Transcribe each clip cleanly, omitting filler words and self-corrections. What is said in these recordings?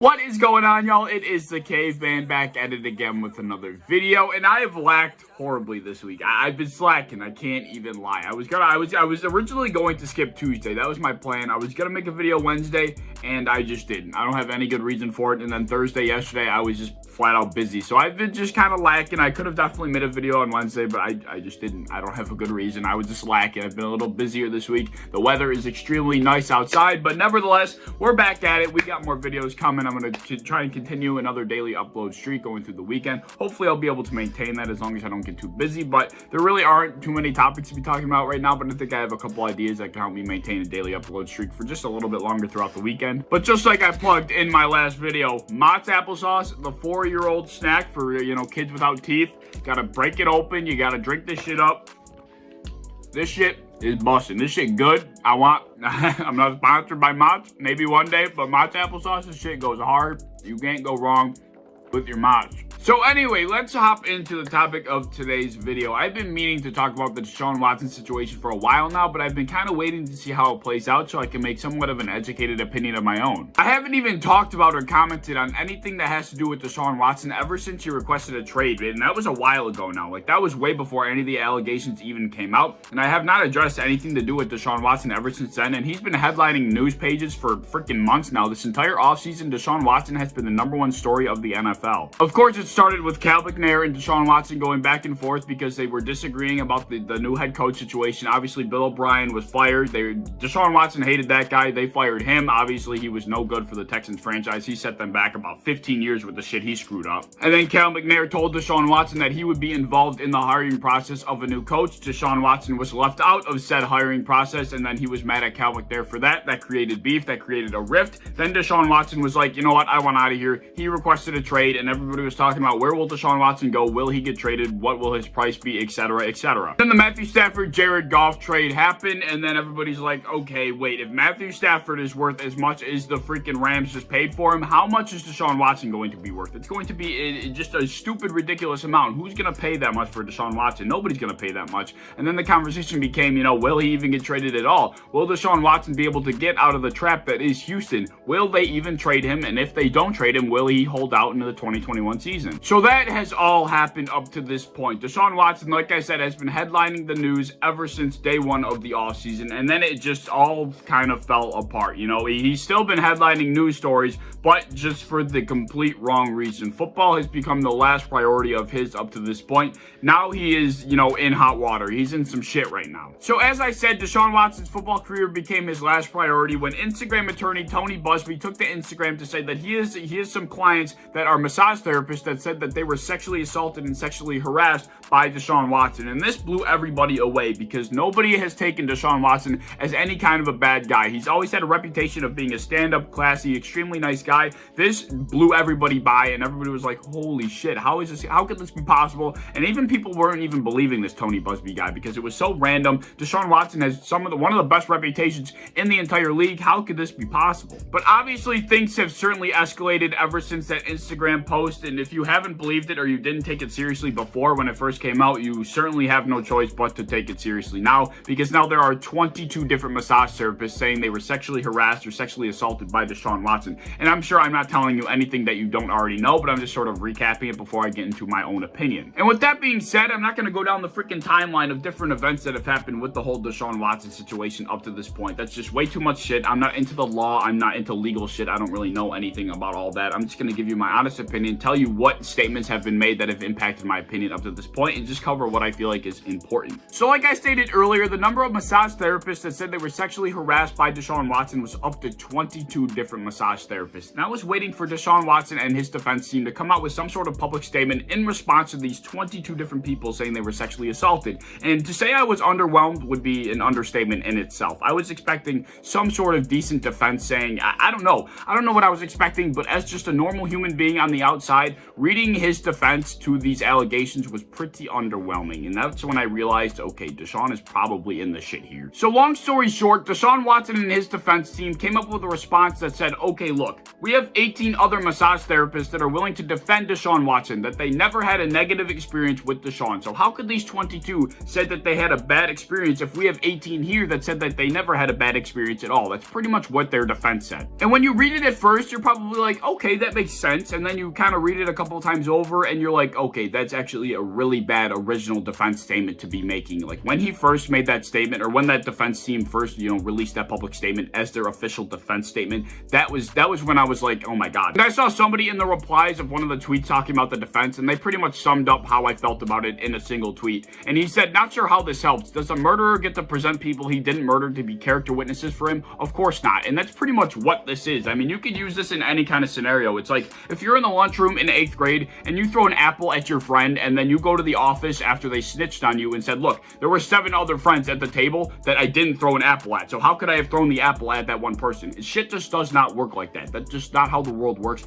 What is going on, y'all? It is the Caveman back at it again with another video, and I have lacked horribly this week. I've been slacking. I can't even lie. I was originally going to skip Tuesday. That was my plan. I was gonna make a video Wednesday, and I just didn't. I don't have any good reason for it. And then Thursday, yesterday, I was just flat out busy. So I've been just kind of lacking. I could have definitely made a video on Wednesday, but I just didn't. I don't have a good reason. I was just lacking. I've been a little busier this week. The weather is extremely nice outside, but nevertheless, we're back at it. We got more videos coming. I'm going to try and continue another daily upload streak going through the weekend. Hopefully, I'll be able to maintain that as long as I don't get too busy, but there really aren't too many topics to be talking about right now, but I think I have a couple ideas that can help me maintain a daily upload streak for just a little bit longer throughout the weekend. But just like I plugged in my last video, Mott's applesauce, the 4-year-old snack for, kids without teeth. Gotta break it open. You gotta drink this shit up. This shit is busting. This shit good. I'm not sponsored by Mott's. Maybe one day, but Mott's applesauce, this shit goes hard. You can't go wrong with your Mott's. So anyway, let's hop into the topic of today's video. I've been meaning to talk about the Deshaun Watson situation for a while now, but I've been kind of waiting to see how it plays out so I can make somewhat of an educated opinion of my own. I haven't even talked about or commented on anything that has to do with Deshaun Watson ever since he requested a trade, and that was a while ago now. Like, that was way before any of the allegations even came out, and I have not addressed anything to do with Deshaun Watson ever since then, and he's been headlining news pages for freaking months now. This entire offseason, Deshaun Watson has been the #1 story of the NFL. Of course, it's started with Cal McNair and Deshaun Watson going back and forth because they were disagreeing about the new head coach situation. Obviously, Bill O'Brien was fired. Deshaun Watson hated that guy. They fired him. Obviously, he was no good for the Texans franchise. He set them back about 15 years with the shit he screwed up. And then Cal McNair told Deshaun Watson that he would be involved in the hiring process of a new coach. Deshaun Watson was left out of said hiring process, and then he was mad at Cal McNair for that. That created beef. That created a rift. Then Deshaun Watson was like, you know what? I want out of here. He requested a trade, and everybody was talking about where will Deshaun Watson go? Will he get traded? What will his price be? Etc. Etc. Then the Matthew Stafford, Jared Goff trade happened, and then everybody's like, okay, wait, if Matthew Stafford is worth as much as the freaking Rams just paid for him, how much is Deshaun Watson going to be worth? It's going to be just a stupid, ridiculous amount. Who's going to pay that much for Deshaun Watson? Nobody's going to pay that much. And then the conversation became, will he even get traded at all? Will Deshaun Watson be able to get out of the trap that is Houston? Will they even trade him? And if they don't trade him, will he hold out into the 2021 season? So that has all happened up to this point. Deshaun Watson, like I said, has been headlining the news ever since day one of the offseason, and then it just all kind of fell apart. He's still been headlining news stories, but just for the complete wrong reason. Football has become the last priority of his up to this point. Now he is, in hot water. He's in some shit right now. So as I said, Deshaun Watson's football career became his last priority when Instagram attorney Tony Busby took to Instagram to say that he has some clients that are massage therapists that said that they were sexually assaulted and sexually harassed by Deshaun Watson. And this blew everybody away because nobody has taken Deshaun Watson as any kind of a bad guy. He's always had a reputation of being a stand-up, classy, extremely nice guy. This blew everybody by, and everybody was like, holy shit, how could this be possible? And even people weren't even believing this Tony Busby guy because it was so random. Deshaun Watson has one of the best reputations in the entire league. How could this be possible? But obviously things have certainly escalated ever since that Instagram post, and if you haven't believed it or you didn't take it seriously before when it first came out, you certainly have no choice but to take it seriously now, because now there are 22 different massage therapists saying they were sexually harassed or sexually assaulted by Deshaun Watson. And I'm sure I'm not telling you anything that you don't already know, but I'm just sort of recapping it before I get into my own opinion. And with that being said, I'm not going to go down the freaking timeline of different events that have happened with the whole Deshaun Watson situation up to this point. That's just way too much shit. I'm not into the law. I'm not into legal shit. I don't really know anything about all that. I'm just going to give you my honest opinion, tell you what statements have been made that have impacted my opinion up to this point, and just cover what I feel like is important. So like I stated earlier, the number of massage therapists that said they were sexually harassed by Deshaun Watson was up to 22 different massage therapists. And I was waiting for Deshaun Watson and his defense team to come out with some sort of public statement in response to these 22 different people saying they were sexually assaulted. And to say I was underwhelmed would be an understatement in itself. I was expecting some sort of decent defense saying, I don't know what I was expecting, but as just a normal human being on on the outside, reading his defense to these allegations was pretty underwhelming. And that's when I realized, okay, Deshaun is probably in the shit here. So long story short, Deshaun Watson and his defense team came up with a response that said, okay, look, we have 18 other massage therapists that are willing to defend Deshaun Watson, that they never had a negative experience with Deshaun. So how could these 22 say that they had a bad experience if we have 18 here that said that they never had a bad experience at all? That's pretty much what their defense said. And when you read it at first, you're probably like, okay, that makes sense. And then you kind of read it a couple of times over and you're like, okay, that's actually a really bad original defense statement to be making. Like when he first made that statement, or when that defense team first, released that public statement as their official defense statement, that was when I was like, oh my God. And I saw somebody in the replies of one of the tweets talking about the defense, and they pretty much summed up how I felt about it in a single tweet. And he said, not sure how this helps. Does a murderer get to present people he didn't murder to be character witnesses for him? Of course not. And that's pretty much what this is. I mean, you could use this in any kind of scenario. It's like if you're in the lunchroom in 8th grade and you throw an apple at your friend, and then you go to the office after they snitched on you and said, look, there were 7 other friends at the table that I didn't throw an apple at. So how could I have thrown the apple at that one person? Shit just does not work like that. That's just not how the world works.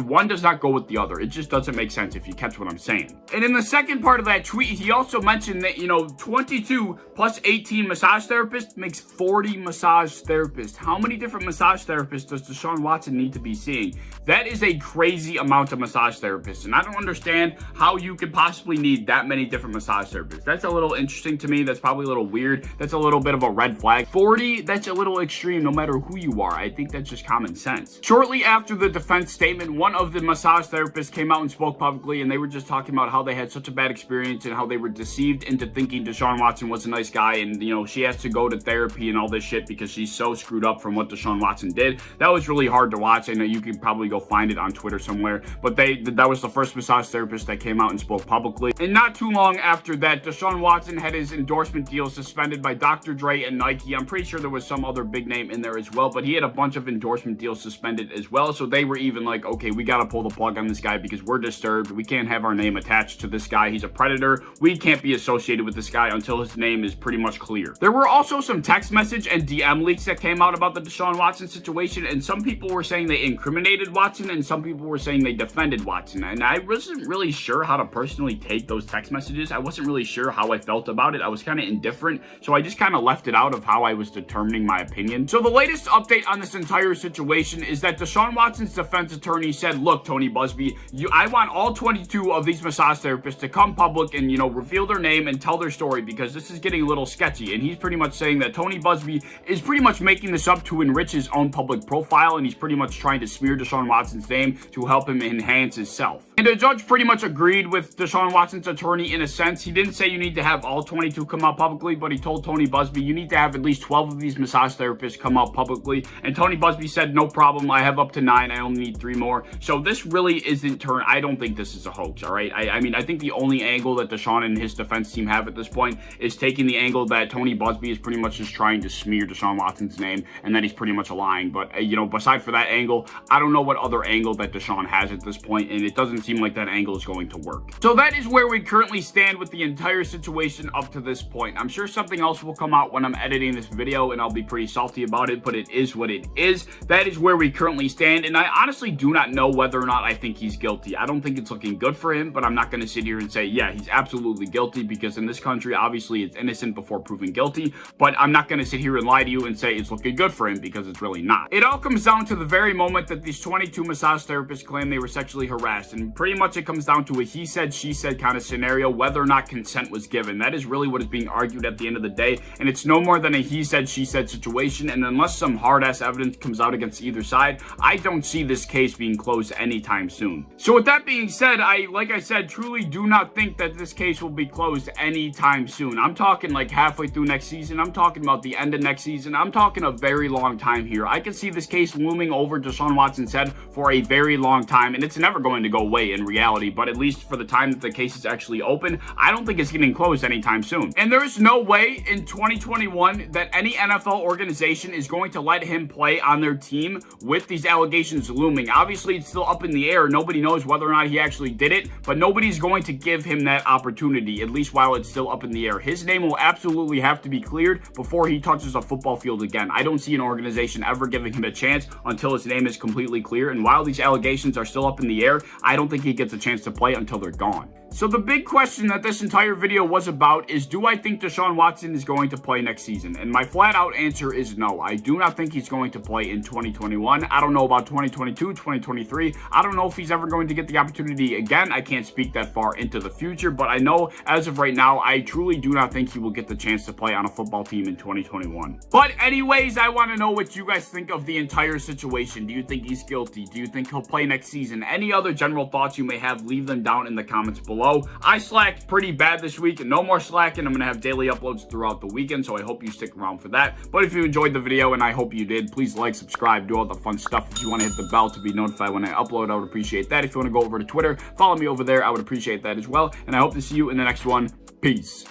One does not go with the other. It just doesn't make sense, if you catch what I'm saying. And in the second part of that tweet, he also mentioned that, 22 plus 18 massage therapists makes 40 massage therapists. How many different massage therapists does Deshaun Watson need to be seeing? That is a crazy amount of massage therapists. And I don't understand how you could possibly need that many different massage therapists. That's a little interesting to me. That's probably a little weird. That's a little bit of a red flag. 40, that's a little extreme no matter who you are. I think that's just common sense. Shortly after the defense statement, one of the massage therapists came out and spoke publicly, and they were just talking about how they had such a bad experience and how they were deceived into thinking Deshaun Watson was a nice guy, and she has to go to therapy and all this shit because she's so screwed up from what Deshaun Watson did. That was really hard to watch. I know you can probably go find it on Twitter somewhere, but that was the first massage therapist that came out and spoke publicly. And not too long after that, Deshaun Watson had his endorsement deal suspended by Dr. Dre and Nike. I'm pretty sure there was some other big name in there as well, but he had a bunch of endorsement deals suspended as well. So they were even like, okay, we got to pull the plug on this guy because we're disturbed. We can't have our name attached to this guy. He's a predator. We can't be associated with this guy until his name is pretty much clear. There were also some text message and DM leaks that came out about the Deshaun Watson situation, and some people were saying they incriminated Watson and some people were saying they defended Watson. And I wasn't really sure how to personally take those text messages. I wasn't really sure how I felt about it. I was kind of indifferent, so I just kind of left it out of how I was determining my opinion. So the latest update on this entire situation is that Deshaun Watson's defense attorney said, look, Tony Busby, I want all 22 of these massage therapists to come public and, reveal their name and tell their story because this is getting a little sketchy. And he's pretty much saying that Tony Busby is pretty much making this up to enrich his own public profile, and he's pretty much trying to smear Deshaun Watson's name to help him enhance his self. And the judge pretty much agreed with Deshaun Watson's attorney in a sense. He didn't say you need to have all 22 come out publicly, but he told Tony Busby you need to have at least 12 of these massage therapists come out publicly. And Tony Busby said, no problem, I have up to 9, I only need 3 more. So this really isn't I don't think this is a hoax, all right? I mean, I think the only angle that Deshaun and his defense team have at this point is taking the angle that Tony Busby is pretty much just trying to smear Deshaun Watson's name and that he's pretty much lying. But, beside for that angle, I don't know what other angle that Deshaun has at this point, and it doesn't seem like that angle is going to work. So that is where we currently stand with the entire situation up to this point. I'm sure something else will come out when I'm editing this video, and I'll be pretty salty about it, but it is what it is. That is where we currently stand, and I honestly do not know whether or not I think he's guilty. I don't think it's looking good for him, but I'm not going to sit here and say, yeah, he's absolutely guilty, because in this country, obviously, it's innocent before proven guilty, but I'm not going to sit here and lie to you and say it's looking good for him, because it's really not. It all comes down to the very moment that these 22 massage therapists claim they were sexually harassed, and pretty much it comes down to a he said, she said kind of scenario, whether or not consent was given. That is really what is being argued at the end of the day, and it's no more than a he said, she said situation, and unless some hard-ass evidence comes out against either side, I don't see this case being closed anytime soon. So with that being said, like I said, truly do not think that this case will be closed anytime soon. I'm talking like halfway through next season. I'm talking about the end of next season. I'm talking a very long time here. I can see this case looming over Deshaun Watson's head for a very long time, and it's never going to go away. way in reality, but at least for the time that the case is actually open, I don't think it's getting closed anytime soon. And there's no way in 2021 that any NFL organization is going to let him play on their team with these allegations looming. Obviously, it's still up in the air. Nobody knows whether or not he actually did it, but nobody's going to give him that opportunity, at least while it's still up in the air. His name will absolutely have to be cleared before he touches a football field again. I don't see an organization ever giving him a chance until his name is completely clear, and while these allegations are still up in the air, I don't think he gets a chance to play until they're gone. So the big question that this entire video was about is, do I think Deshaun Watson is going to play next season? And my flat out answer is no. I do not think he's going to play in 2021. I don't know about 2022, 2023. I don't know if he's ever going to get the opportunity again. I can't speak that far into the future, but I know as of right now, I truly do not think he will get the chance to play on a football team in 2021. But anyways, I want to know what you guys think of the entire situation. Do you think he's guilty? Do you think he'll play next season? Any other general thoughts you may have, leave them down in the comments below. I slacked pretty bad this week, and no more slacking. I'm going to have daily uploads throughout the weekend, so I hope you stick around for that. But if you enjoyed the video, and I hope you did, please like, subscribe, do all the fun stuff. If you want to hit the bell to be notified when I upload, I would appreciate that. If you want to go over to Twitter, follow me over there. I would appreciate that as well. And I hope to see you in the next one. Peace.